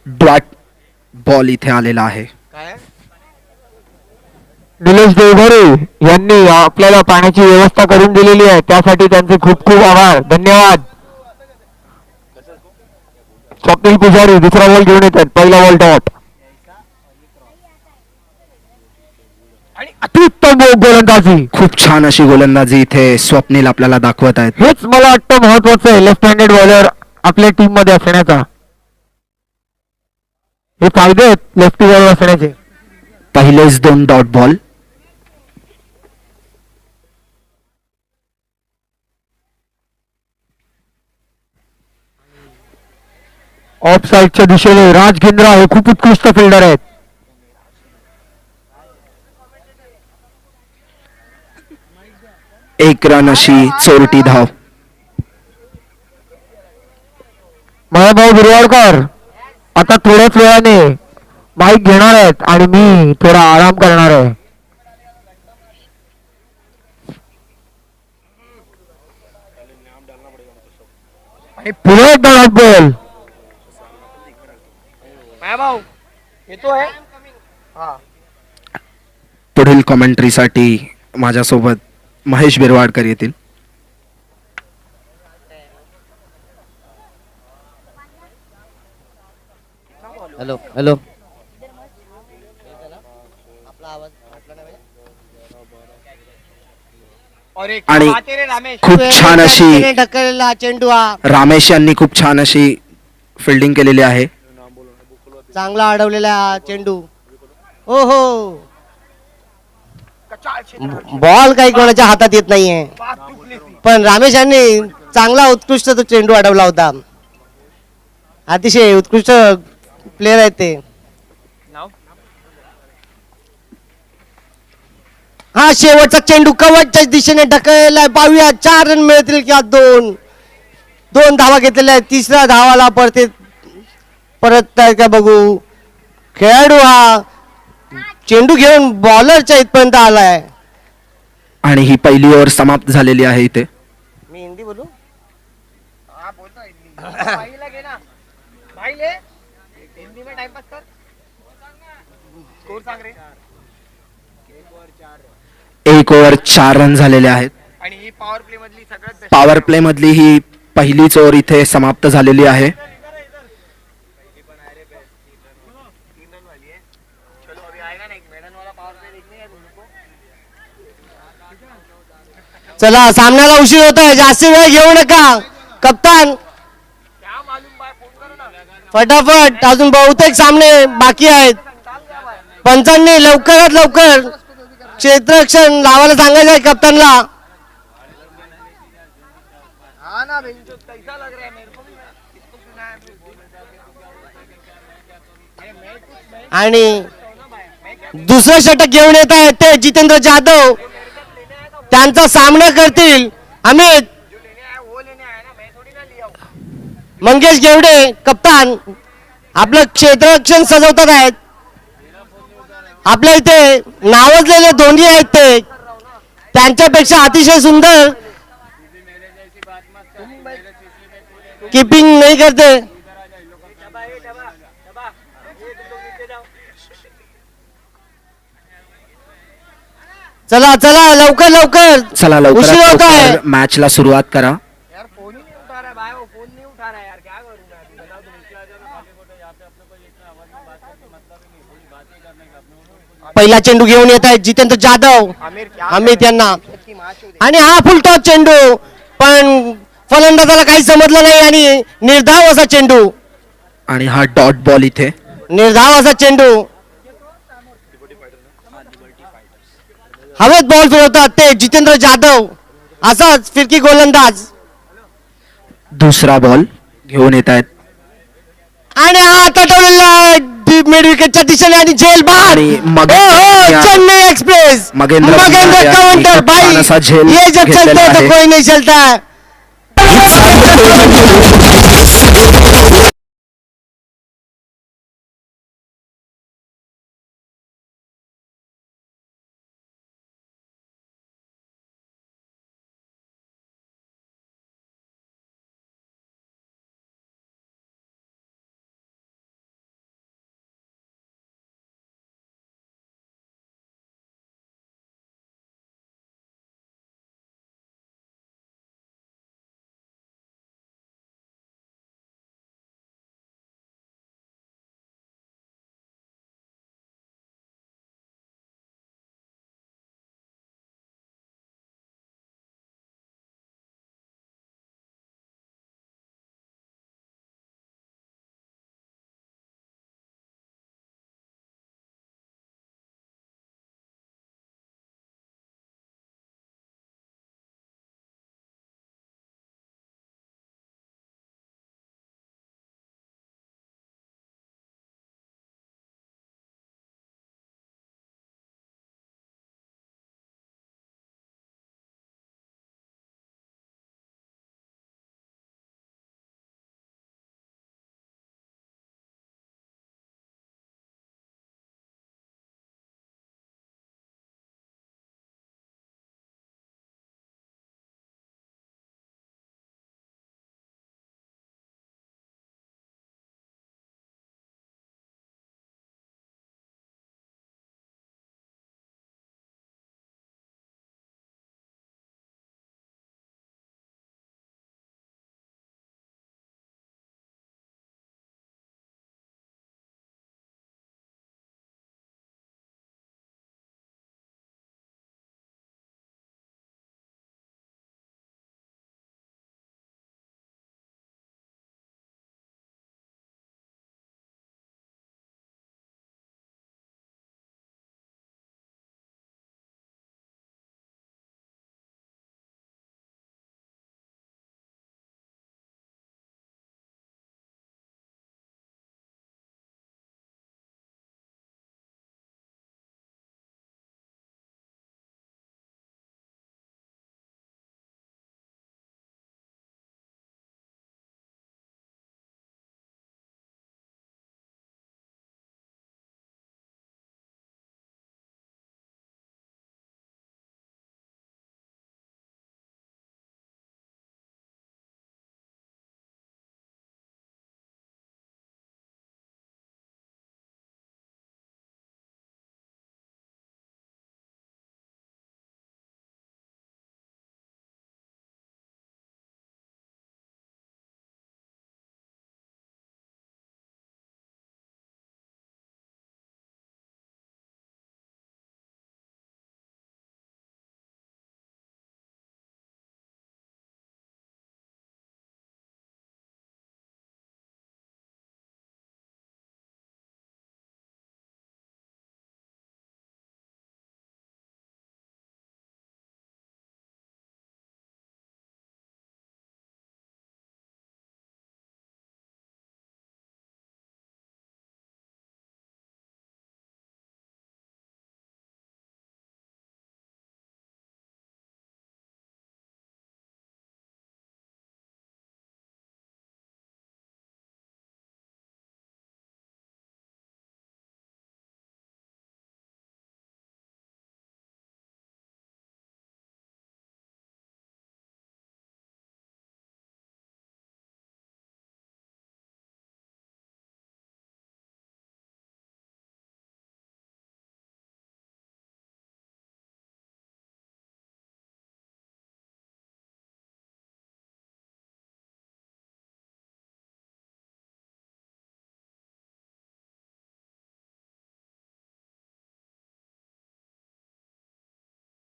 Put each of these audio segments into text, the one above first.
Dot ball इथे आलेला आहे. काय निलेश देवघरे यांनी आपल्याला पाण्याची व्यवस्था करून दिलेली आहे, त्यासाठी त्यांचे खूप खूप आभार, धन्यवाद. स्वप्नील पुजारी दुसरा बॉल घेऊन येतात, पहिला बॉल डॉट. आणि अत्युत्तम गोलंदाजी, खूप छान अशी गोलंदाजी इथे स्वप्नील आपल्याला दाखवत आहेत. हेच मला वाटतं महत्वाचं आहे लेफ्ट हँडेड बॉलर आपल्या टीम मध्ये असण्याचा. हे फायदे आहेत लेफ्टी बॉलर असण्याचे. पहिलेच 2 डॉट बॉल. ऑफ साईडच्या दिशेने राज गिंद्रा हे खूप उत्कृष्ट फिल्डर आहेत. एक रन अशी चोरटी धाव. भाऊ बिरवाडकर आता थोड्याच वेळाने माईक घेणार आहेत आणि मी थोडा आराम करणार आहे. आणि पुढे एकदा डॉट बॉल. भाऊ येतो आहे. हा पुढील कॉमेंट्रीसाठी माझ्यासोबत महेश बिरवाडकर येतील. Hello hello. आणि खूप छान अशी ढकललेला चेंडू हा रामेश यांनी खूप छान अशी फिल्डिंग केलेली आहे. चांगला अडवलेला हा चेंडू. हो हो, बॉल काही कोणाच्या हातात येत नाहीये, पण रामेश यांनी चांगला उत्कृष्ट तो चेंडू अडवला होता. अतिशय उत्कृष्ट प्लेयर आहेत ते. हा शेवटचा चेंडू कवचच्या दिशेने ढकललाय. पाहूया 4 रन मिळतील किंवा 2 धावा घेतलेल्या आहेत. तिसऱ्या धावाला परत का बघू. खेळाडू हा चेंडू घेऊन बॉलरच्या इथपर्यंत आलाय. आणि ही पहिली ओव्हर समाप्त झालेली आहे इथे. मी हिंदी बोलू. हिंदी में टाइम पास कर. स्कोर सांग रे. 1 ओव्हर 4 रन झालेले आहेत. आणि ही पॉवर प्ले मधली सगळ्यात पॉवर प्ले मधली ही पहिलीच ओव्हर इथे समाप्त झालेली आहे. चला सामन्याला उशीर होत आहे, जास्त वेळ घेऊ नका. कप्तान फटाफट, अजून बहुतेक सामने बाकी आहेत. पंचांनी लवकरात लवकर क्षेत्ररक्षण लावायला सांगायचं आहे कप्तानला. आणि दुसरं षटक घेऊन येत आहेत ते जितेंद्र जाधव. त्यांचा सामना करतील अमित मंगेश गेवडे. कप्तान आपलं क्षेत्ररक्षण सजवतात आहेत. आपल्या इथे नावाजलेले दोन्ही आहेत ते, त्यांच्यापेक्षा अतिशय सुंदर कीपिंग नाही करते. चला चला लवकर लवकर, चला उशीर होत आहे. लवकर मॅचला सुरुवात करा. यार फोन ही नहीं उठा रहा है भाई, वो फोन नहीं उठा रहा है यार, क्या करूं मैं अभी बताओ. पहिला चेंडू घेऊन येत आहेत जितेंद्र जाधव अमित यांना. आणि हा फुलटॉस चेंडू, पण फलंदाजाला काही समजलं नाही आणि निर्धाव असा चेंडू. आणि हा डॉट बॉल इथे. निर्धाव असा चेंडू. हवेत बॉल फिरवतात ते जितेंद्र जाधव, असाच फिरकी गोलंदाज. दुसरा बॉल घेऊन येत आहेत. आणि हा तटवलेला मिड विकेटच्या दिशेने आणि झेल बाहेर. चेन्नई एक्सप्रेस मगेंद्र काउंटर भाई, ये जब चलते हैं तो कोई नहीं चलता.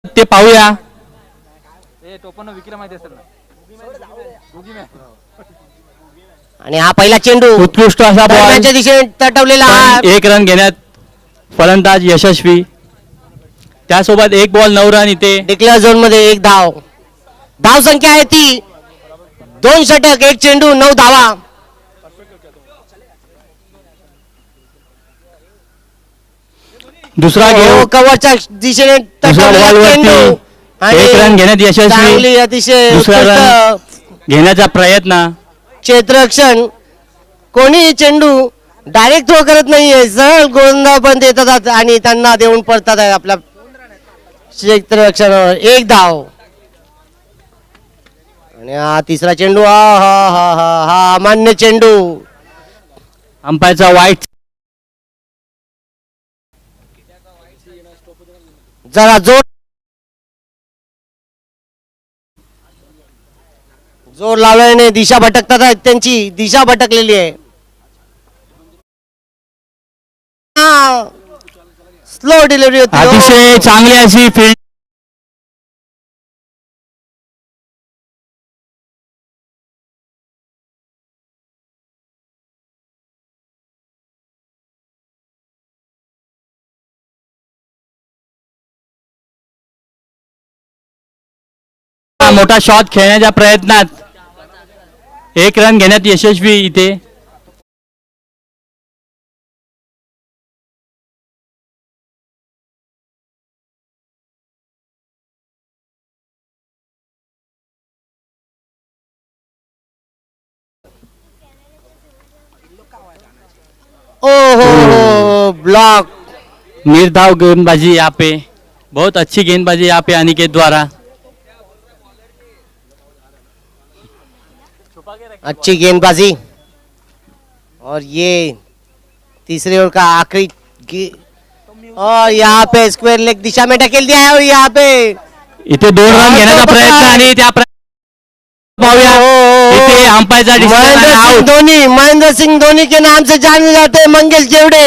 ते पाहूया. आणि हा पहिला चेंडू उत्कृष्ट असा बॉल, दरम्यानच्या दिशेने तटवलेला हा एक रन घेण्यात फलंदाज यशस्वी. त्यासोबत एक बॉल 9 रन इथे. डिक्लेअर झोन मध्ये एक धाव. धाव संख्या आहे ती 2 षटक 1 चेंडू 9 धावा. दुसरा घेऊ. कव्हरच्या दिशेने दुसरा तटवलेला बॉल चेंडू वरती एक रन घेण्यात यशस्वी. चांगली अतिशय दुसरा रन उत्कृष्ट घेण्याचा प्रयत्न. क्षेत्ररक्षण. कोणी चेंडू डायरेक्ट थ्रो करत नाहीये, सरळ गोलंदाज पण देतात आणि त्यांना देऊन पडतात आहे आपल्या क्षेत्ररक्षणावर. एक धाव. आणि हा तिसरा चेंडू हा हा हा हा हा अमान्य चेंडू. अंपायरचा वाईट. जरा जोर लावल्याने दिशा भटकतात आहेत, त्यांची दिशा भटकलेली आहे. स्लो डिलिव्हरी होती. अतिशय चांगली अशी फील्ड. मोठा शॉट खेळण्याच्या प्रयत्नात एक रन घेण्यात यशस्वी इथे. ओहो ब्लॉक. निर्धाव गेंदबाजी यहाँ पे, बहुत अच्छी गेंदबाजी यहाँ पे अनिकेत द्वारा. अच्छी गेंदबाजी. और ये तीसरे ओवर का आखिरी और यहाँ पे स्क्वायर लेग दिशा में ढकेल दिया है. और यहाँ पे इथे 2 रन घेण्याचा प्रयत्न आणि त्या पाहूया इथे अंपायरचा डिसिजन आउट. महेंद्र सिंह धोनी के नाम से जाने जाते हैं मंगेश जेवड़े.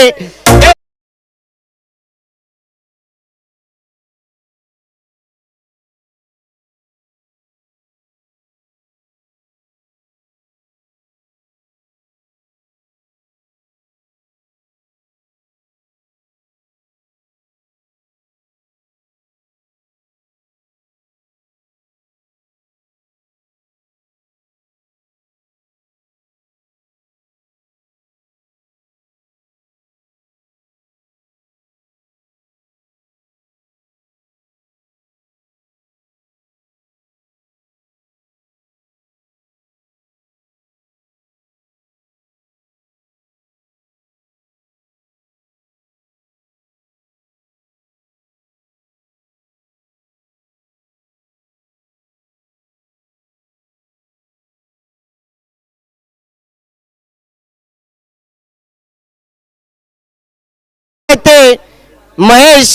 महेश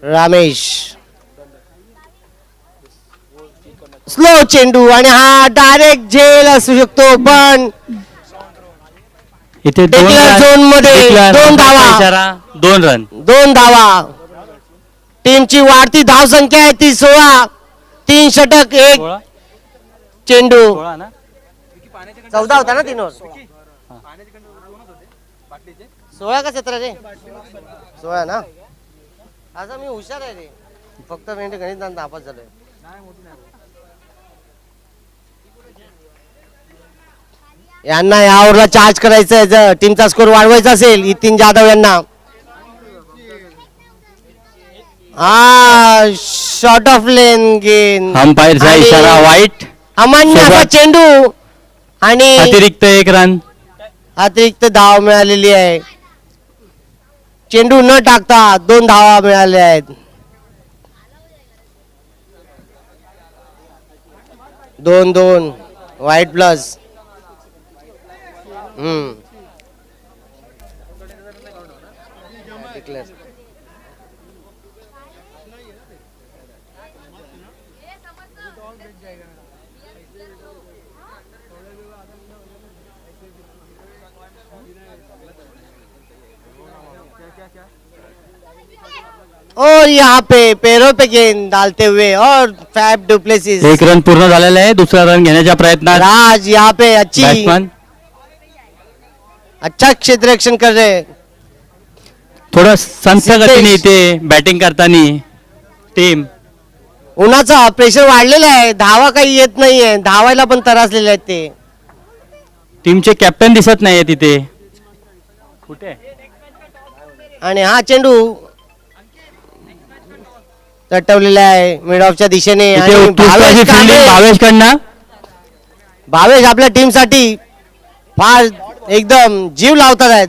रामेश. स्लो चेंडू आणि हा डायरेक्ट झेल असू शकतो, पण इथे Declare zone मध्ये 2 धावा. 2 रन. 2 धावा. टीमची वाढती धाव संख्या आहे ती 16. 3 षटक 1 चेंडू. 14 होता ना 3 ओव्हर. 16 का 17 रे? 16 ना. असं मी हुशार आहे रे, फक्त मी गणित नापास झालोय. यांना या ओव्हरला चार्ज करायचं आहे जर टीमचा स्कोर वाढवायचा असेल. नितीन जाधव यांना हा शॉर्ट ऑफ लेन गेन. अंपायरचा इशारा वाईट. अमान्य असा चेंडू आणि अतिरिक्त 1 रन. अतिरिक्त धाव मिळालेली आहे. चेंडू न टाकता 2 धावा मिळाल्या आहेत. 2-2 वाईट प्लस. और यहाँ पे पैरों पे गेंद डालते हुए और फैब डुप्लेसिस एक रन पूर्ण झालेला आहे. दुसरा रन घेण्याच्या प्रयत्नात राज यहाँ पे अच्छी बॅट्समन अच्छा क्षेत्ररक्षण कर रहे हैं. थोडं संथ गतीने इथे बॅटिंग करताना टीम उन्हाचा प्रेशर वाढलेला आहे. धावा काही येत नाहीये. धावायला पण त्रासलेले आहेत ते. टीमचे कॅप्टन दिसत नाहीये तिथे. कुठे आणि हा चेंडू तटवलेला आहे मिड ऑफच्या दिशेने. इथे आणि उत्कृष्ट अशी भावेश fielding कांबळे- भावेशकडनं. भावेश आपल्या टीम साठी फार एकदम जीव लावतात आहेत.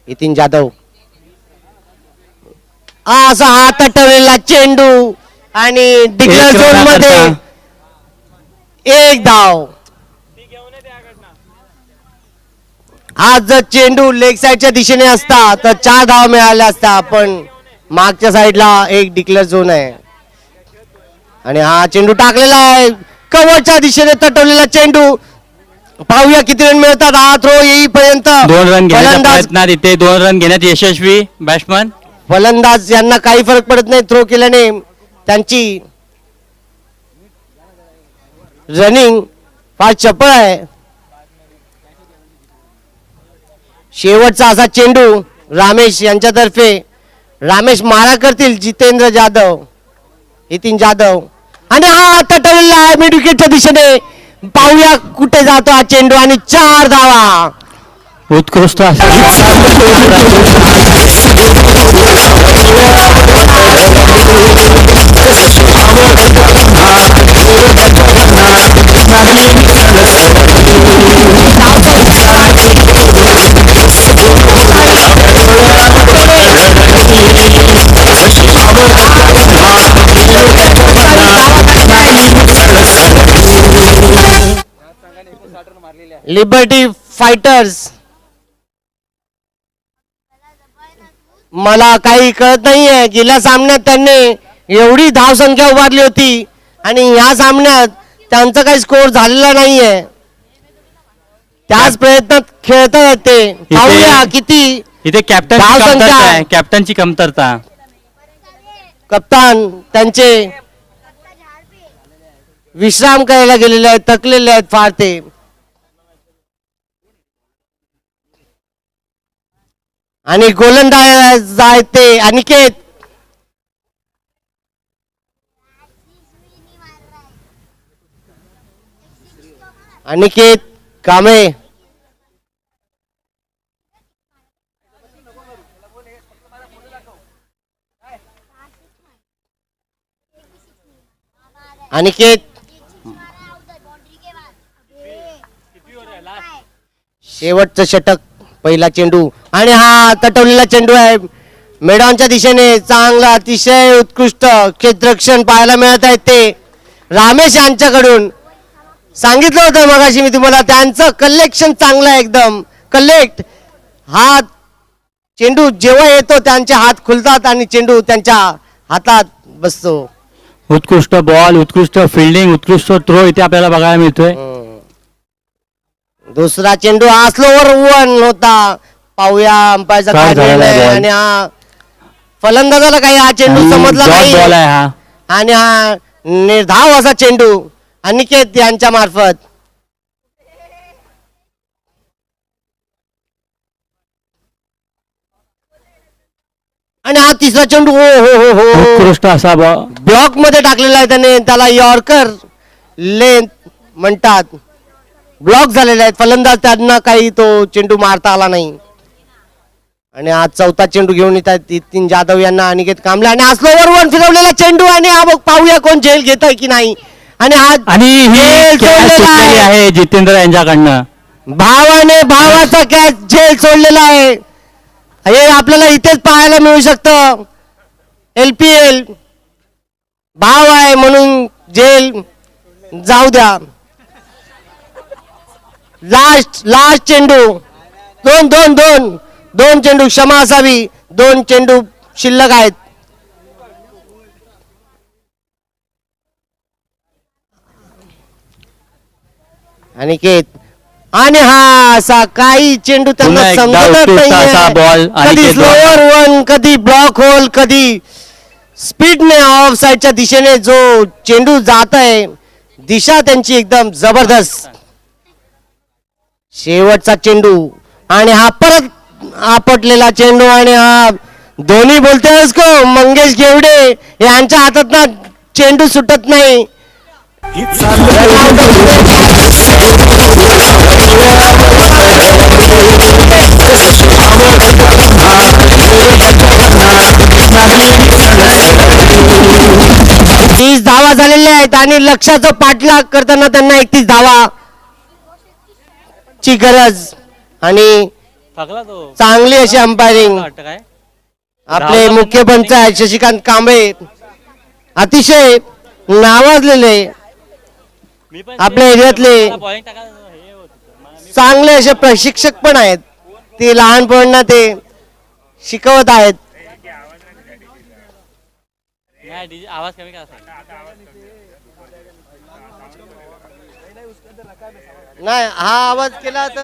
नितीन जाधव हा असा हात तटवलेला चेंडू आणि डिक्लेअर एक झोन मध्ये रनाकरता. एक धाव. आज जर चेंडू लेग साईडच्या दिशेने असता तर 4 धाव मिळाल्या असत्या. पण मागच्या साईडला एक डिक्लेअर झोन आहे आणि हा चेंडू टाकलेला आहे कव्हरच्या दिशेने तटवलेला चेंडू. पाहूया किती रन मिळतात. हा थ्रो येईपर्यंत 2 रन घेण्याच्या फलंदाज प्रयत्नात इथे 2 रन घेण्यात यशस्वी बॅट्समन. फलंदाज यांना काही फरक पडत नाही. थ्रो केल्याने त्यांची रनिंग फार चपळ आहे. शेवटचा असा चेंडू रामेश यांच्यातर्फे. रामेश मारा करतील जितेंद्र जाधव नितीन जाधव आणि हा तटवलेला आहे मिड विकेटच्या दिशेने. पाहूया कुठे जातो हा चेंडू आणि 4 धावा. उत्कृष्ट लिबर्टी फायटर्स मला काही कळत नाहीये. गेल्या सामन्यात त्यांनी एवढी धाव संख्या उभारली होती आणि या सामन्यात त्यांचा काही स्कोर झालेला नाहीये. त्याच प्रयत्नात खेळतात ते. पाहूया किती इथे कॅप्टन धाव संख्या आहे. कॅप्टनची कमतरता. कप्तान त्यांचे विश्राम करायला गेलेले आहेत. थकलेले आहेत फार ते. आणि गोलंदाज आहेत ते अनिकेत. अनिकेत कांबळे अनिकेत शेवटचं षटक पहिला चेंडू आणि हा तटवलेला चेंडू आहे मेडॉनच्या दिशेने. चांगला अतिशय उत्कृष्ट क्षेत्ररक्षण पाहायला मिळत आहे ते रामेश यांच्याकडून. सांगितलं होतं मगाशी मी तुम्हाला त्यांचं कलेक्शन चांगलं आहे एकदम कलेक्ट. हा चेंडू जेव्हा येतो त्यांचे हात खुलतात आणि चेंडू त्यांच्या हातात बसतो. उत्कृष्ट बॉल, उत्कृष्ट फिल्डिंग, उत्कृष्ट थ्रो इथे आपल्याला बघायला मिळतोय. दुसरा चेंडू हा स्लोवर 1 होता. पाहूया अंपायरचा काय काय झालेला निर्णय आहे आहे. बॉल? आणि हा फलंदाजाला काही हा चेंडू समजला डॉट नाही बॉल आहे हा. आणि हा निर्धाव असा चेंडू अनिकेत यांच्या मार्फत. आणि हा तिसरा चेंडू हो हो हो हो उत्कृष्ट असा बॉल. ब्लॉक मध्ये टाकलेला आहे त्याने. त्याला यॉर्कर लेंथ म्हणतात. ब्लॉक झालेले आहेत. फलंदाज त्यांना काही तो चेंडू मारता आला नाही. आणि आज चौथा चेंडू घेऊन येतात नितीन जाधव यांना अनिकेत कांबळे. आणि हा स्लोवर 1 फिरवलेला चेंडू आणि हा बघ पाहूया कोण झेल घेत आहे की नाही. आणि हा आणि ही झेल कॅच सोडलेला सुटलेली आहे. आहे जितेंद्र यांच्याकडनं. भावाने भावाचा कॅच झेल सोडलेला आहे. हे आपल्याला इथेच पाहायला मिळू शकतं. LPL भाव आहे म्हणून जेल जाऊ द्या. लास्ट चेंडू दोन चेंडू क्षमा असावी. 2 चेंडू शिल्लक आहेत. अनिकेत आणि हा असा काही चेंडू त्यांना पुन्हा एकदा समजतच उत्कृष्ट असा बॉल नाहीये. कधी अनिकेत स्लोअर वन, कधी ब्लॉक होल, कधी स्पीडने ऑफ साईडच्या दिशेने जो चेंडू जात आहे, दिशा त्यांची एकदम जबरदस्त. शेवटचा चेंडू आणि हा परत आपटलेला चेंडू आणि हा दोन्ही बोलतेस को मंगेश घेवडे यांच्या हातात ना चेंडू सुटत नाही. तीस धावा झालेल्या आहेत आणि लक्षाचा पाठलाग करताना त्यांना 31 धावा ची गरज आणि थकला तो चांगली अशी अंपायरिंग. वाटतं काय आपले मुख्य पंच आहेत शशिकांत कांबळे, अतिशय नावाजलेले मी पण आपल्या एरियातले point टाकायला हे होत होतं. चांगले असे प्रशिक्षक पण आहेत. ते लहानपणांना ते शिकवत आहेत. नाही, DJ आवाज कमी करा. नाही हा आवाज केला तर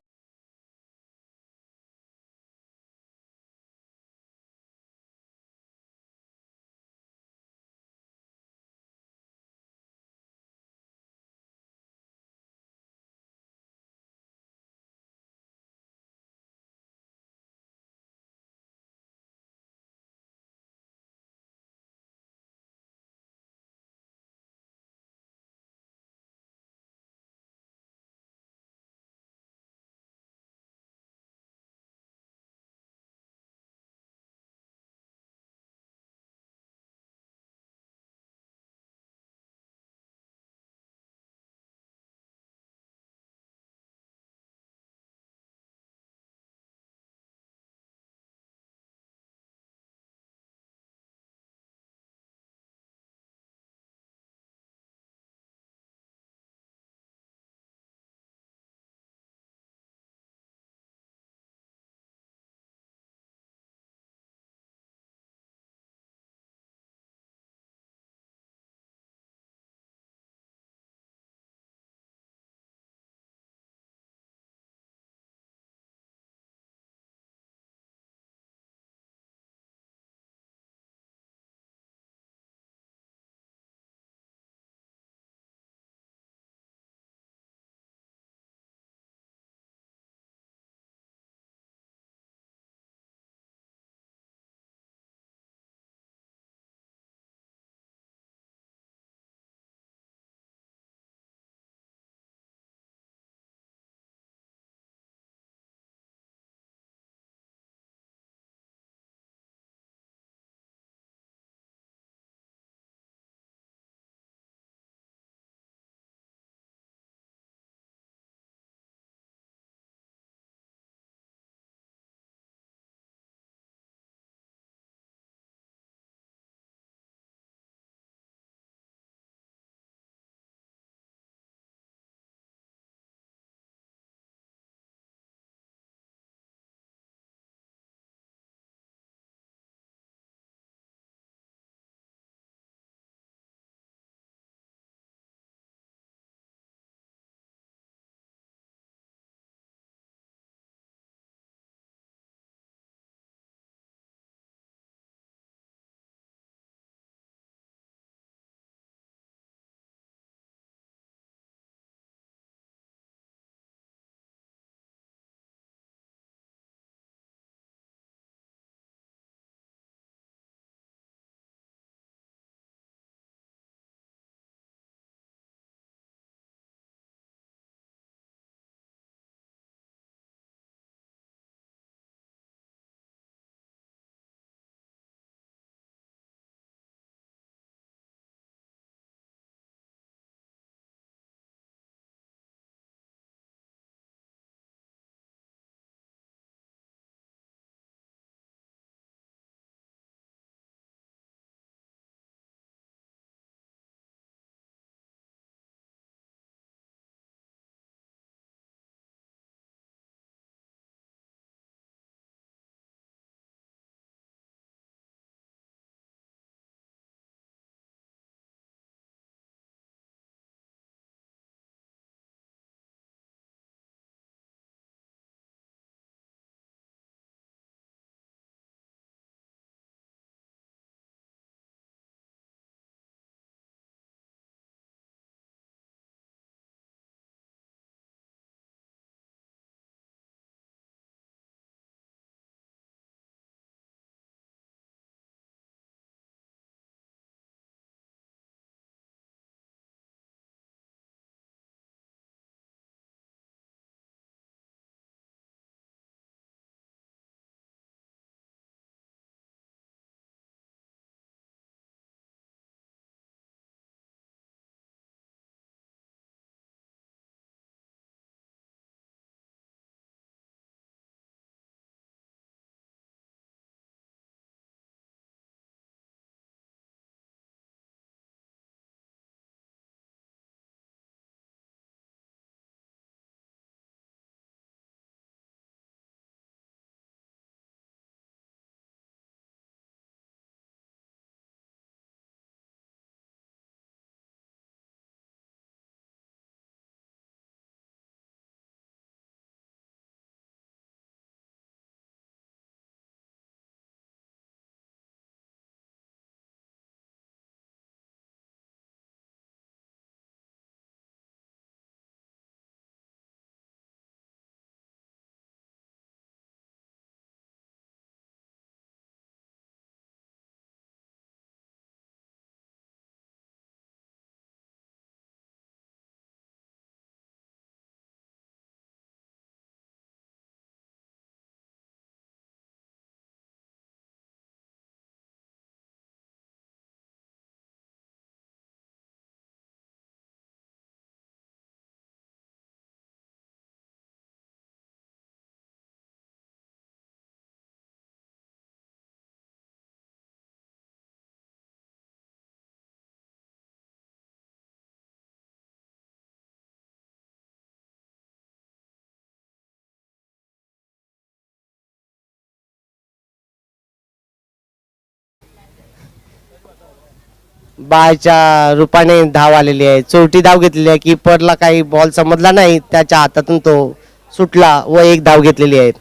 बायच्या रूपाने धाव आलेली आहे. चोरटी धाव घेतलेली आहे. कीपरला काही बॉल समजला नाही, त्याच्या हातातून तो सुटला व एक धाव घेतलेली आहे.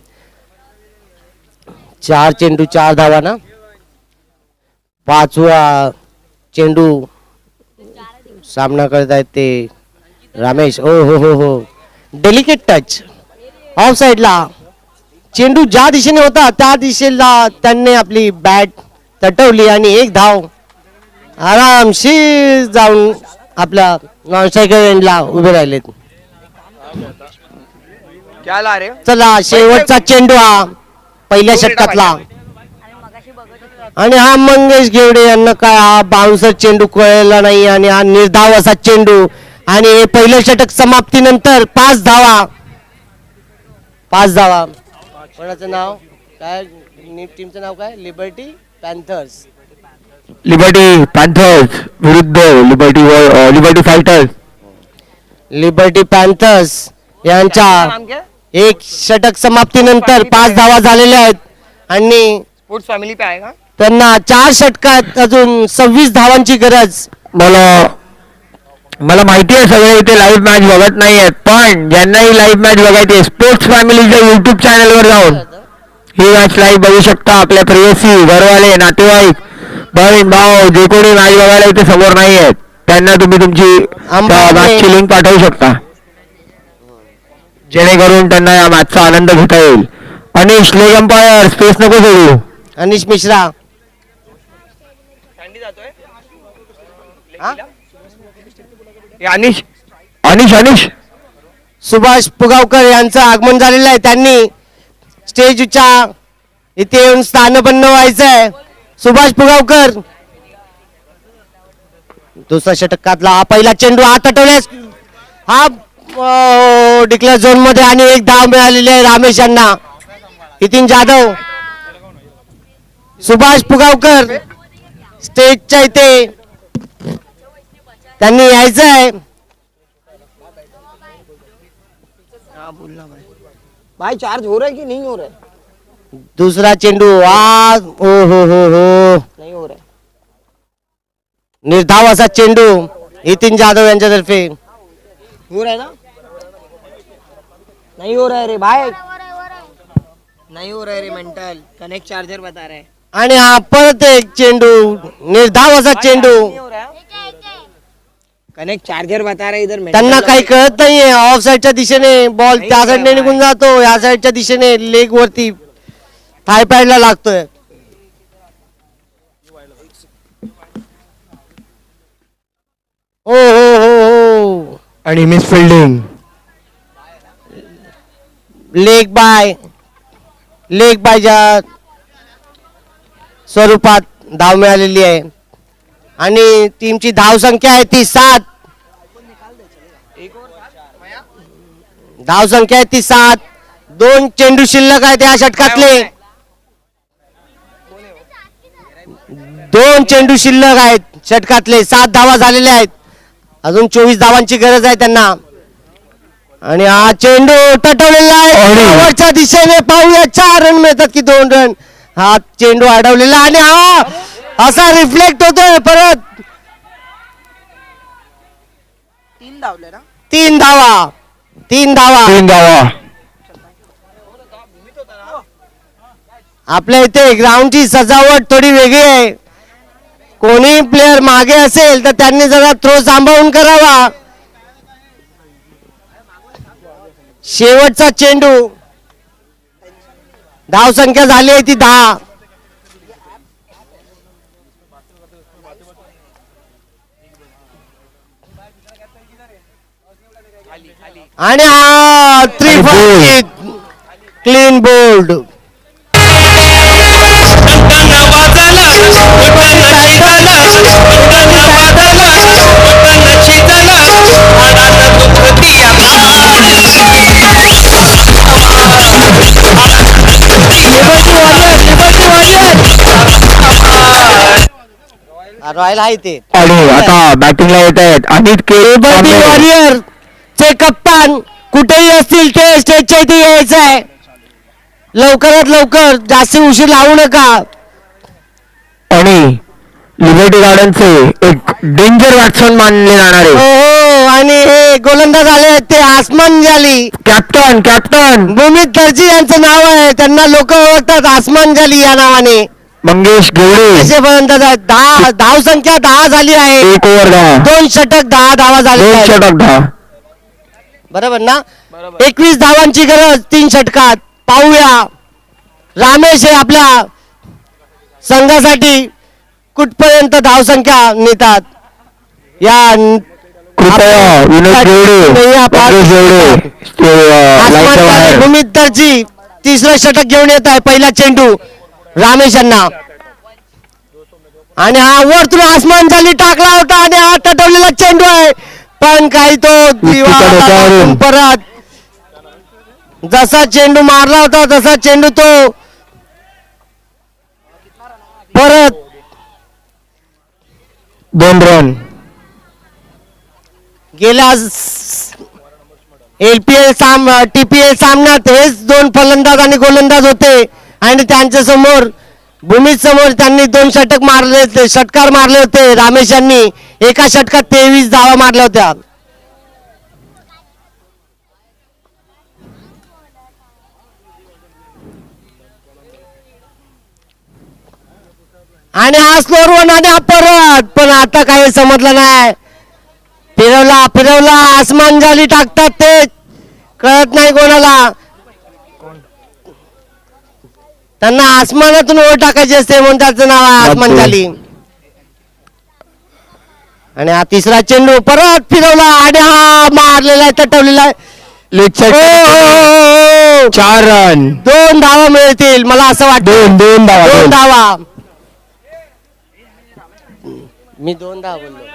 4 चेंडू 4 धावा ना. 5वा चेंडू सामना करत आहेत ते रमेश. ओ हो हो हो, डेलिकेट टच ऑफ साइडला. चेंडू ज्या दिशेने होता त्या दिशेला त्यांनी आपली बॅट तटवली आणि एक धाव आरामशीर जाऊन आपल्या नॉन स्ट्रायकर एंडला उभे राहिलेत. क्या ला रे चला शेवटचा चेंडू हा पहिल्या षटकातला. आणि हा मंगेश घेवडे यांना काय हा बाउन्सर चेंडू कळलेला नाही आणि हा निर्धाव असा चेंडू. आणि हे पहिलं षटक समाप्तीनंतर 5 धावा. 5 धावा. कोणाचं नाव काय, टीमचं नाव काय? Liberty Panthers. लिबर्टी पॅन्थर्स विरुद्ध लिबर्टी फायटर्स. लिबर्टी पॅन्थर्स यांच्या नाम क्या? एक षटक समाप्तीनंतर 5 धावा झालेल्या आहेत आणि स्पोर्ट्स फॅमिली पे आएगा. त्यांना 4 षटकात अजून 26 धावांची गरज. मला माहिती आहे सगळे इथे लाईव्ह मॅच बघत नाहीयेत, पण ज्यांनाही लाईव्ह मॅच बघायची स्पोर्ट्स फॅमिलीच्या युट्यूब चॅनलवर जाऊन ही मॅच लाईव्ह बघू शकता. आपल्या प्रेयसी, घरवाले, नातेवाईक, बहीण भाऊ जे कोणी मॅच बघायला इथे समोर नाही आहेत त्यांना तुम्ही तुमची मॅचची लिंक पाठवू शकता, जेणेकरून त्यांना या मॅचचा आनंद घेता येईल. अनिश लेग अंपायर, स्पेस नको सोडू. अनिश मिश्रा. सँडी जातोय. हा? अनिश अनिश सुभाष पुगावकर यांचं आगमन झालेलं आहे. त्यांनी स्टेजच्या इथे येऊन स्थानपन्न व्हायचं आहे. सुभाष पुगावकर. दुसऱ्या षटकातला हा पहिला चेंडू हात आठवल्यास हा डिक्लेअर झोन मध्ये आणि एक धाव मिळालेली आहे रामेश यांना. नितीन जाधव. सुभाष पुगावकर स्टेजच्या इथे त्यांनी यायचं आहे. भाई चार्ज हो रहा है कि नहीं हो रहा है? दुसरा चेंडू आज ओ हो हो हो नहीं हो रहा है. निर्धाव असा चेंडू नितीन जाधव यांच्यातर्फे. हो रहा है ना. नहीं हो रहा है रे भाई. नहीं हो रहा है रे मेंटल. कनेक्ट चार्जर बता रहा है. आणि हा परत एक चेंडू निर्धाव असा चेंडू. नहीं हो रहा है. कनेक्ट चार्जर बता रहा है इधर. त्यांना काही कळत नाहीये. ऑफ साईडच्या दिशेने बॉल त्या साईडने निघून जातो, या साईडच्या दिशेने लेग वरती थाय पॅडला लागतोय. हो हो हो हो. आणि मिस फिल्डिंग. लेग बायच्या स्वरूपात धाव मिळालेली आहे आणि टीमची धाव संख्या आहे ती 7. धाव संख्या आहे ती 7. 2 चेंडू शिल्लक आहेत या षटकातले. 2 चेंडू शिल्लक आहेत षटकातले. 7 धावा झालेल्या आहेत. अजून 24 धावांची गरज आहे त्यांना. आणि हा चेंडू तटवलेला आहे वरच्या दिशेने. पाहूया 4 रन मिळतात की 2 रन. हा चेंडू अडवलेला आणि हा असा रिफ्लेक्ट होतोय परत. 3 धावले ना. 3 धावा. 3 धावा. आपल्या इथे ग्राउंडची सजावट थोडी वेगळी आहे. कोणी प्लेअर मागे असेल तर त्यांनी जरा थ्रो सांभाळून करावा. शेवटचा चेंडू. धाव संख्या झाली आहे ती 10. आणि हा 3 क्लीन बोल्ड. रॉयल आहे ते. आणि आता बॅटिंगला येत आहेत अनित वॉरियर चे कप्तान कुठेही असतील ते स्टेजच्या इथे यायचं आहे. लवकरात लवकर, जास्त उशीर लावू नका. आणि लिबर्टी गार्डनचे एक डेंजर बॅट्समन मानले जाणारे हो आणि हे गोलंदाज आले आहेत ते आसमान जाली कॅप्टन भूमित दर्जी यांचं नाव आहे. त्यांना लोक ओळखतात आसमान जाली या नावाने. मंगेश घेवडे असे फलंदाज आहेत. धाव संख्या 10 झाली आहे. 1 ओव्हर 10 2 षटक 10 धावा 2 झाल्या आहेत. षटक 10 बरोबर ना. 21 धावांची गरज 3 षटकात. पाहूया रामेश हे आपल्या संघासाठी कुठपर्यंत धावसंख्या नेतात. या कृपया विनोद घेवडे भूमित दर्जी तिसरं षटक घेऊन येत आहे. पहिला चेंडू रामेश यांना आणि हा वरतून आसमान जाली टाकला होता आणि हा तटवलेला चेंडू आहे. पण काही तो दिवा परत जसा चेंडू मारला होता तसा चेंडू तो परत 2 रन. गेल्या TPL सामन्यात हेच 2 फलंदाज आणि गोलंदाज होते आणि त्यांच्या समोर भूमीत समोर त्यांनी 2 षटक मारले होते. षटकार मारले होते. रामेश यांनी एका षटकात 23 धावा मारल्या होत्या. आणि हा स्लोअर वन आणि हा परत पण आता काही समजलं नाही. फिरवला आसमान जाली टाकतात ते कळत नाही कोणाला. त्यांना आसमानातून ओळ टाकायची असते म्हणून त्याचं नाव आहे आसमान जाली. आणि हा तिसरा चेंडू परत फिरवला आणि हा मारलेला आहे तटवलेला आहे. 4 रन 2 धावा मिळतील मला असं वाटतं. 2 धावा. मी 2 धावा बोललो.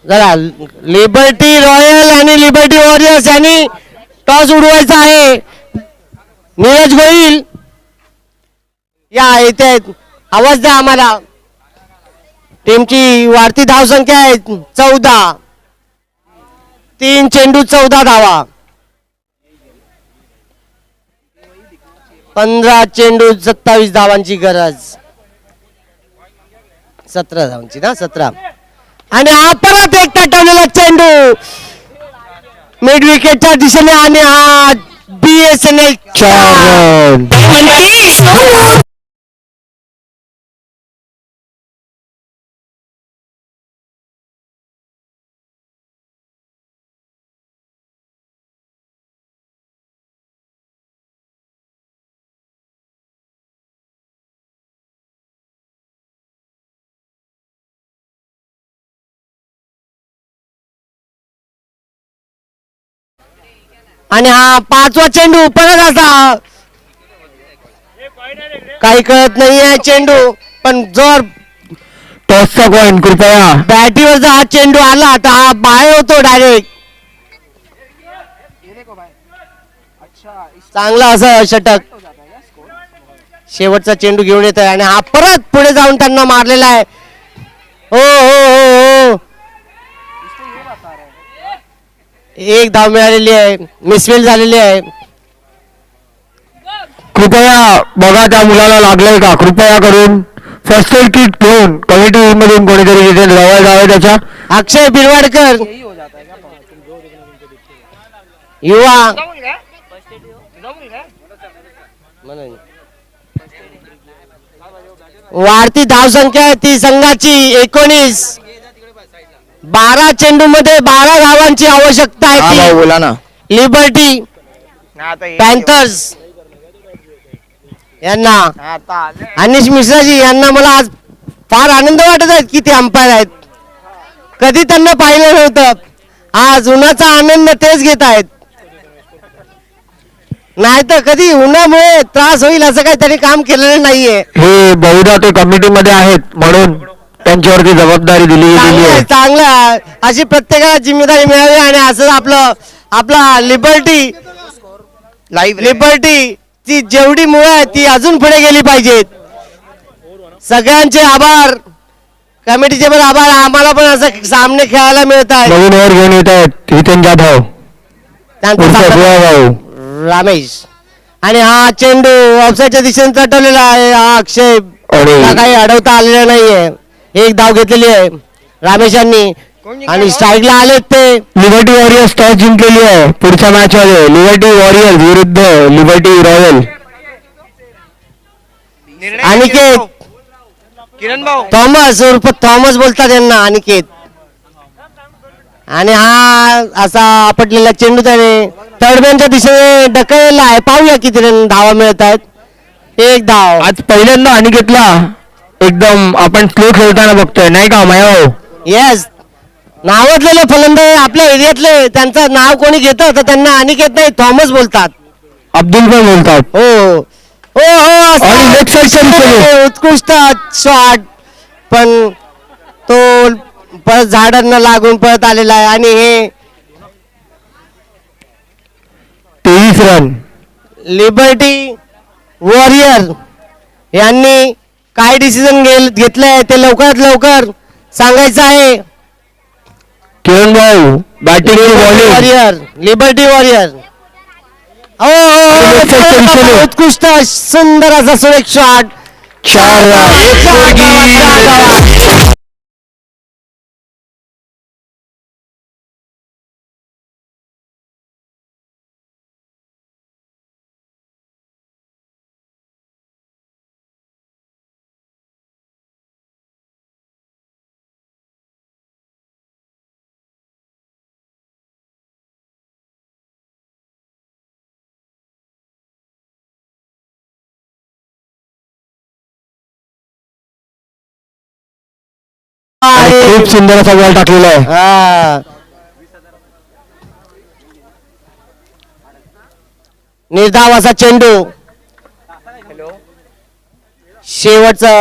जरा लिबर्टी रॉयल आणि लिबर्टी वॉरियर्स यांनी टॉस उडवायचा आहे. नीरज गोईल या इथे आवाज द्या आम्हाला. टीमची वाढती धावसंख्या आहे 14. 3 चेंडू 14 धावा. 15 चेंडू 27 धावांची गरज. 17 धावांची ना 17. आणि हा परत एक तटवलेला चेंडू मिड विकेटच्या दिशेने आणि हा BSNL 4 रन. आणि हा 5वा चेंडू परत असा काही कळत नाहीये चेंडू पण जर टॉसचा कॉइन कृपया. बॅटीवरचा हा चेंडू आला तर हा बाहेर होतो डायरेक्ट. चांगला असं षटक. शेवटचा चेंडू घेऊन येत आहे आणि हा परत पुढे जाऊन त्यांना मारलेला आहे. हो 1 धाव मिळालेली आहे. मिसफील्ड झालेली आहे. कृपया बघा त्या मुलाला लागलंय का. कृपया करून फर्स्ट एड किट घेऊन कमिटी मधून कोणीतरी तिथे जवळ जावे. त्याच्या अक्षय बिरवाडकर युवा वाढती धावसंख्या आहे ती संघाची 19. 12 चेंडू मध्ये 12 धावांची आवश्यकता आहे. बोला ना. लिबर्टी पॅन्थर्स यांना अनिश मिश्राजी यांना मला आज फार आनंद वाटत आहे की ते अंपायर आहेत. कधी त्यांना पाहिलं नव्हतं. आज उन्हाचा आनंद तेच घेत आहेत. नाही तर कधी उन्हामुळे त्रास होईल असं काही त्यांनी काम केलेलं नाहीये. हे बहुधा ते कमिटी मध्ये आहेत म्हणून त्यांच्यावरती जबाबदारी दिली गेली आहे. चांगलं अशी प्रत्येकाला जिम्मेदारी मिळावी आणि असं आपला लिबर्टी ती जेवढी मुळे आहे ती अजून पुढे गेली पाहिजेत. सगळ्यांचे आभार. कमिटीचे पण आभार. आम्हाला पण असं सामने खेळायला मिळत आहेत. नवीन ओव्हर घेऊन येत आहेत हितेन जाधव रामेश आणि हा चेंडू ऑफसाईडच्या दिशेने तटवलेला आहे. हा अक्षय काही अडवता आलेला नाहीये. एक धाव घेतलेली आहे रामेशांनी आणि स्ट्राईकला आले ते लिबर्टी वॉरियर्स टॉस जिंकलेली आहे पुढच्या मॅच मध्ये लिबर्टी वॉरियर्स विरुद्ध लिबर्टी रॉयल. अनिकेत किरण भाऊ थॉमस उर्फ थॉमस बोलतात यांना अनिकेत. आणि हा असा आपटलेला चेंडू त्याने तडब्यांच्या दिशेने ढकललेला आहे. पाहूया किती रन धावा मिळत आहेत. एक धाव. आज पहिल्यांदा अनिकेतला एकदम आपण स्लो खेळताना बघतोय नाही का माया. येस नावाजलेले फलंदाज आपल्या एरियातले त्यांचं नाव कोणी घेतं तर त्यांना अनिकेत नाही थॉमस बोलतात. अब्दुल पण बोलतात. हो हो हो आणि लेग साईडच्या दिशेने. उत्कृष्ट शॉट पण तो परत झाडांना लागून पळत आलेला आहे आणि हे 23 रन. लिबर्टी वॉरियर यांनी काय डिसिजन घेतलंय ते लवकरात लवकर सांगायचं आहे. किरण भाऊ batting bowling. Warrior liberty warrior उत्कृष्ट सुंदर असा सुरेख शॉट. 4 रन. खूप सुंदर असा बॉल टाकलेला आहे. निर्धाव असा चेंडू शेवटचा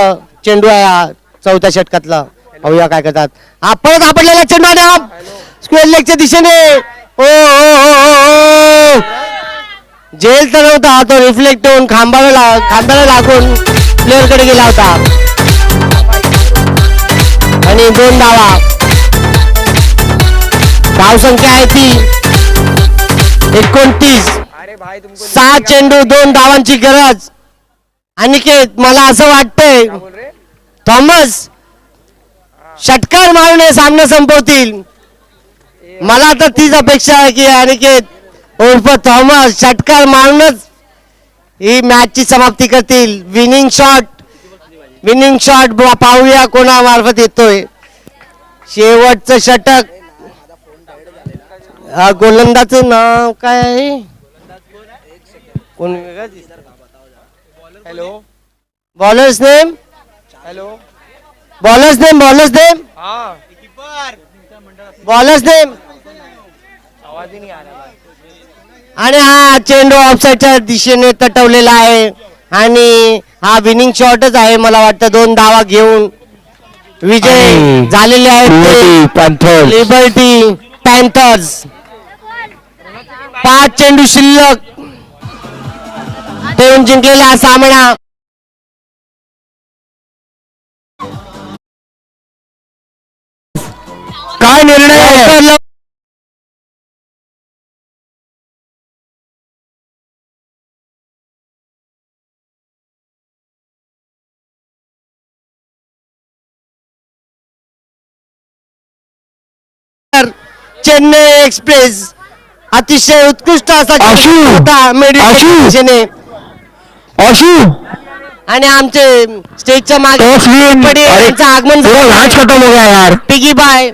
चेंडू आहे हा चौथ्या षटकातला. पाहूया काय करतात. हा परत आपल्याला चेंडू आणि स्क्वेअर लेगच्या दिशेने ओ जेल तर नव्हता तो रिफ्लेक्ट होऊन खांबाला लागून प्लेअर कडे गेला होता आणि 2 धावा. धाव संख्या आहे ती 29. 6 चेंडू 2 धावांची गरज. अनिकेत मला असं वाटतंय थॉमस षटकार मारून हे सामना संपवतील. मला तर तीच अपेक्षा आहे की अनिकेत उर्फ थॉमस षटकार मारूनच ही मॅचची समाप्ती करतील. विनिंग शॉट पाहूया कोणामार्फत येतोय. शेवटचं षटक. गोलंदाजचं नाव काय आहे कोण hello bowlers name hello bowlers name हा बॉलर्स नेम. आवाज नाही आ रहा. आणि हा चेंडू ऑफसाईडच्या दिशेने तटवलेला आहे आणि हा विनिंग शॉटच आहे. मला वाटतं 2 धावा घेऊन विजय झालेले आहेत लिबर्टी पॅन्थर्स. 5 चेंडू शिल्लक ठेवून जिंकलेला हा सामना. काय निर्णय आहे. चेन्नई एक्सप्रेस अतिशय उत्कृष्ट असा आशू. होता मेडिटेशन दिशेने. आशू आणि आमचे स्टेजच्या मागे टॉस विन. पडी यांचं आगमन पूरा मॅच खत्म हो गया यार. पिगी बाय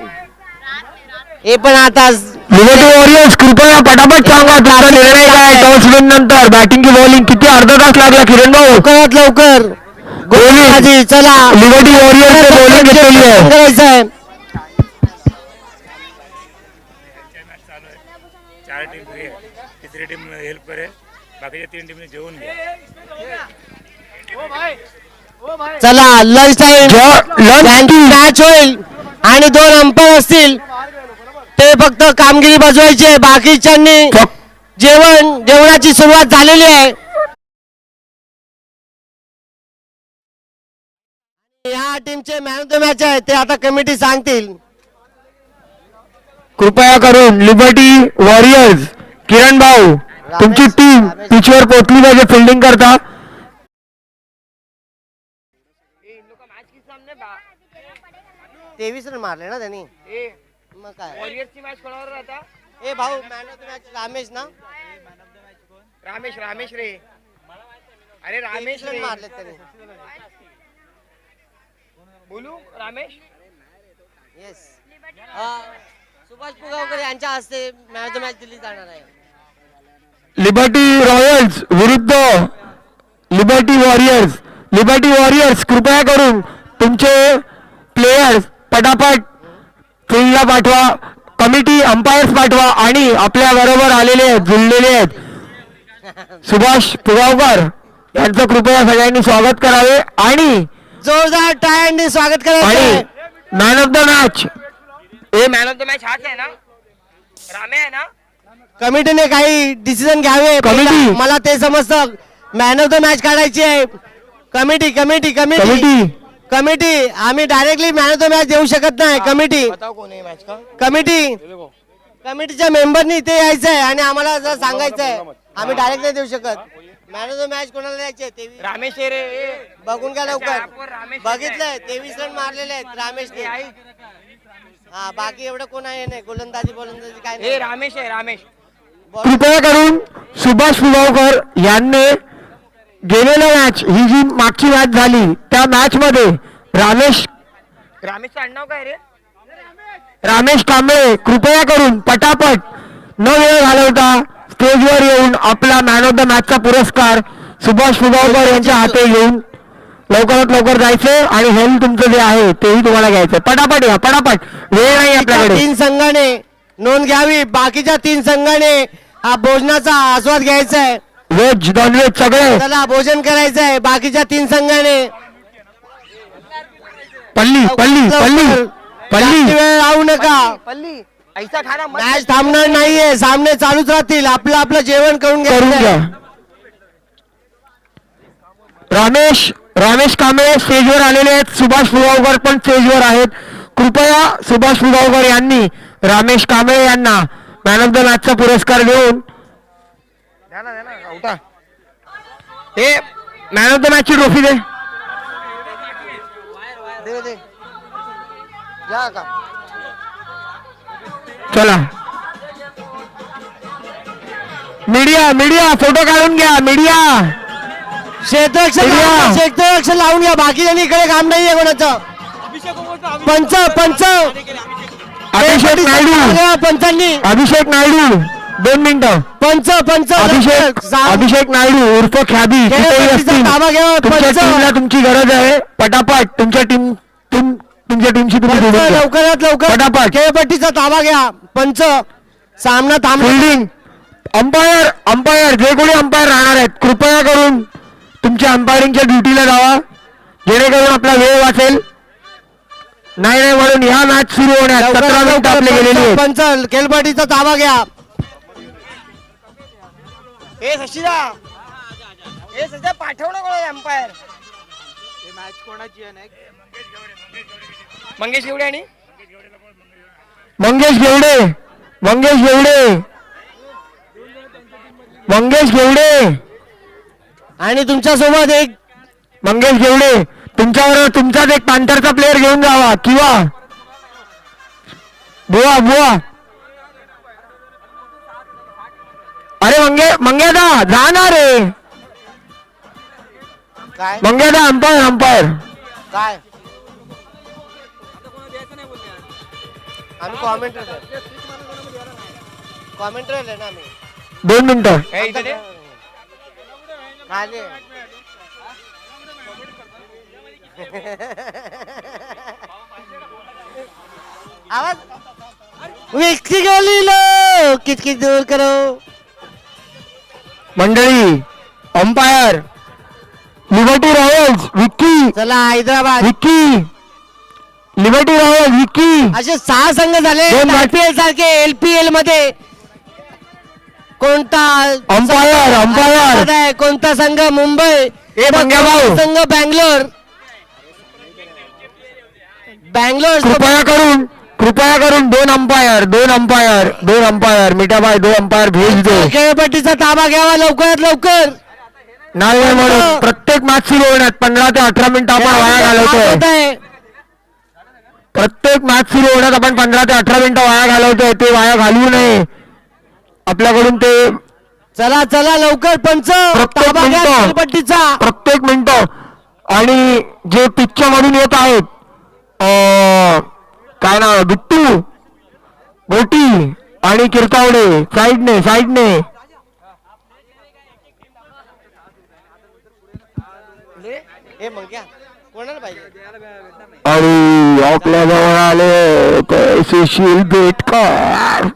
हे पण आता लिबर्टी वॉरियर्स कृपया पटापट सांगा तुमचा निर्णय काय. टॉस विन नंतर बॅटिंग की बॉलिंग किती अर्धा तास लागला किरण भाऊ. लवकरात लवकर गोलंदाजी चला लिबर्टी वॉरियर्स बॉलिंग घेतलेली आहे. करायचं आहे. 4 टीम फ्री आहे. तिसरी टीम हेल्प करे. बाकीच्या 3 टीमने जेवून घ्या. चला लंच टाइम मॅच होईल आणि 2 अंपायर असतील ते फक्त कामगिरी बजवायची. बाकीच्यांनी जेवणाची सुरुवात झालेली आहे. या टीमचे मॅन ऑफ द मॅच आहे ते आता कमिटी सांगतील. कृपया करून लिबर्टी वॉरियर्स किरण भाऊ तुमची टीम पिचवर पोहोचली पाहिजे फिल्डिंग करता. इन लोग का मैच किस सामने 23 रन मारले ना त्यांनी. ए मग काय वॉरियर्सची मॅच कोणावर आता? ए भाऊ man of the match Ramesh ना. रामेश रे. अरे रामेश 23 रन रे. मारले त्यांनी. बोलू रामेश. येस. सुभाष पुगावकर यांच्या हस्ते मॅन ऑफ द मॅच दिली जाणार आहे. लिबर्टी रॉयल्स विरुद्ध लिबर्टी वॉरियर्स. लिबर्टी वॉरियर्स कृपया करून तुमचे प्लेयर्स पटापट फील्डला पाठवा. कमिटी अंपायर्स पाठवा आणि आपल्या बरोबर आलेले आहेत, जुळलेले आहेत सुभाष पुगावकर यांचं कृपया सगळ्यांनी स्वागत करावे आणि जोरदार टाळ्यांनी स्वागत करायचं. Man of the match. A man of the match हाच आहे ना? रामे आहे ना? कमिटीने काही डिसिजन घ्यावे. कमिटी. मला ते समजतं. मॅन ऑफ द मॅच काढायची आहे. Committee committee committee committee committee. आम्ही directly man of the match देऊ शकत नाही. कमिटी बताओ कोण आहे मॅच का? कमिटी कमिटीच्या मेंबरनी इथे यायचं आहे आणि आम्हाला जर सांगायचं आहे. आम्ही डायरेक्ट नाही देऊ शकत. मॅन ऑफ द मॅच कोणाला द्यायचे? 23 रामेश आहे रे. ए, बघून घ्या त्याच्या लवकर. ॲपवर रामेश बघितलंय 23 रन मारलेले आहेत रामेशने. हा बाकी एवढं कोण आहे नाही. गोलंदाजी काय ए नाही. रामेश आहे रामेश. कृपया करून सुभाष पुगावकर यांनी गेलेल्या मॅच, ही जी मागची मॅच झाली त्या मॅच मध्ये रामेशचं आडनाव काय रे? रामेश कांबळे कृपया करून पटापट न वेळ घालवता स्टेजवर येऊन आपला मॅन ऑफ द मॅचचा पुरस्कार सुभाष पुगावकर यांच्या हाती घेऊन लवकरात लवकर जायचं आणि हेल्थ तुमचं जे आहे तेही तुम्हाला घ्यायचं. पटापट या, पटापट. वेळ नाही आपल्याकडे. 3 संघाने नोंद घ्यावी. बाकीच्या 3 संघाने हा भोजनाचा आस्वाद घ्यायचा आहे. व्हेज नॉनव्हेज सगळे. चला भोजन करायचं आहे. बाकीच्या 3 संघाने पल्ली पल्ली पल्ली पल्ली. जास्त वेळ लावू नका. पल्ली ऐसा खाना मत. मॅच थांबणार नाहीये. सामने चालूच राहतील. आपलं आपलं जेवण करून करून घ्या. घ्या. रामेश कांबळे स्टेजवर आलेले आहेत. सुभाष पुगावकर पण स्टेजवर आहेत. कृपया सुभाष पुगावकर यांनी रामेश कांबळे यांना मॅन ऑफ द मॅचचा पुरस्कार देऊन द्या ना उठा. हे मॅन ऑफ द मॅचची ट्रॉफी दे. दे. या का चला मीडिया फोटो काढून घ्या. मीडिया क्षेत्ररक्षण लावून घ्या. बाकीच्यांनी इकडे काम नाहीये कोणाचं. पंच अभिषेक नायडू. पंचांनी अभिषेक नायडू 2 मिनिटं. पंच अभिषेक नायडू उर्फ ख्यादी तिथेही असतील. ताबा घ्या. तुमच्या टीमला तुमची गरज आहे. पटापट तुमच्या टीमशी तुम्ही जोडून घ्या. लवकरात लवकर पटापट. खेळपट्टीचा ताबा घ्या. पंच सामना थांबला. फिल्डिंग अंपायर जे कोणी अंपायर राहणार आहेत कृपया करून तुमच्या अंपायरिंगच्या ड्युटीला जावा जेणेकरून आपला वेळ वाचेल. नाही म्हणून ह्या मॅच सुरू होण्यात 17 मिनिटं आपले गेलेली आहेत. पंच खेळपट्टीचा ताबा घ्या. ए सशिदा पाठव ना कोणाला अंपायर. मंगेश घेवडे आणि मंगेश घेवडे आणि तुमच्या सोबत एक मंगेश घेवडे तुमच्याबरोबर तुमचाच एक पॅन्थरचा प्लेअर घेऊन जावा किंवा बुवा. अरे मंग्यादा जा ना रे. काय मंग्यादा अंपायर काय आम्ही कॉमेंट्रेटर आहे ना आम्ही. 2 मिनिटं. ए, इथं दे. खाली. आवाज विस्की गोली लो किचकिच दूर करो. मंडळी अंपायर लिबर्टी रॉयल्स विक्की चला हैदराबाद. Liberty Royals Vicky. असे 6 संघ झाले. दोन match. IPL सारखे LPL मध्ये कोणता अंपायर आहे, कोणता संघ मुंबई, ए मंग्या भाऊ संघ बँगलोर कृपया करून 2 अंपायर मीठाबाई 2 अंपायर भेज दो. खेळपट्टीचा ताबा घ्यावा लवकरात लवकर. नाही म्हणून प्रत्येक मॅच सुरू होण्यात 15 ते 18 मिनिटं आपण वाया घालवतोय. प्रत्येक मॅच सुरू होण्यात आपण 15 ते 18 मिनिटं वाया घालवतोय, ते वाया घालवू नये. आपल्याकडून ते चला चला लवकर पंच प्रत्येक ताबा घ्या मिनिटं, खेळपट्टीचा. प्रत्येक मिनिटं. आणि जे पिचच्या मधून येत आहेत, काय नाव आहे, बिट्टू, गोटी आणि किरतावडे, साईडने साईडने. हे मग घ्या कोणाला पाहिजे. आणि आपल्या जवळ आले ते सुशील बेटकर.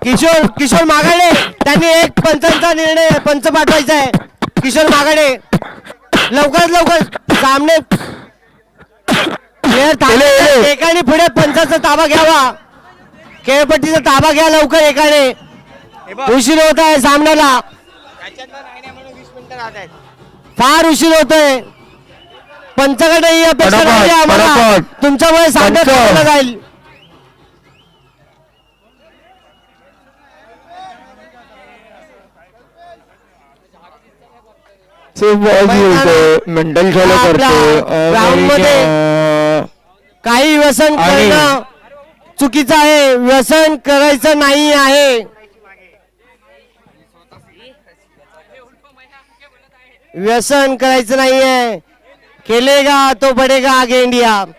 किशोर किशोर मागाडे, त्यांनी एक पंचांचा निर्णय पंच पाठवायचा आहे. किशोर मागाडे लवकरात लवकर सामने प्लेयर थांबले, एकाने पुढे पंचाचा ताबा घ्यावा, खेळपट्टीचा ताबा घ्या लवकर एकाने. उशीर होत आहे सामन्याला, फार उशीर होतोय. पंचाकडे ही अपेक्षा नाही आहे आम्हाला, पटापट. तुमच्यामुळे सामना पंच. थांबला जाईल. मेंटल झालं करते ग्राउंडमध्ये काही व्यसन आणि- करणं चुकीचं आहे. व्यसन करायचं नाही आहे. व्यसन करायचं नाहीये. खेलेगा तो बढेगा आगे इंडिया.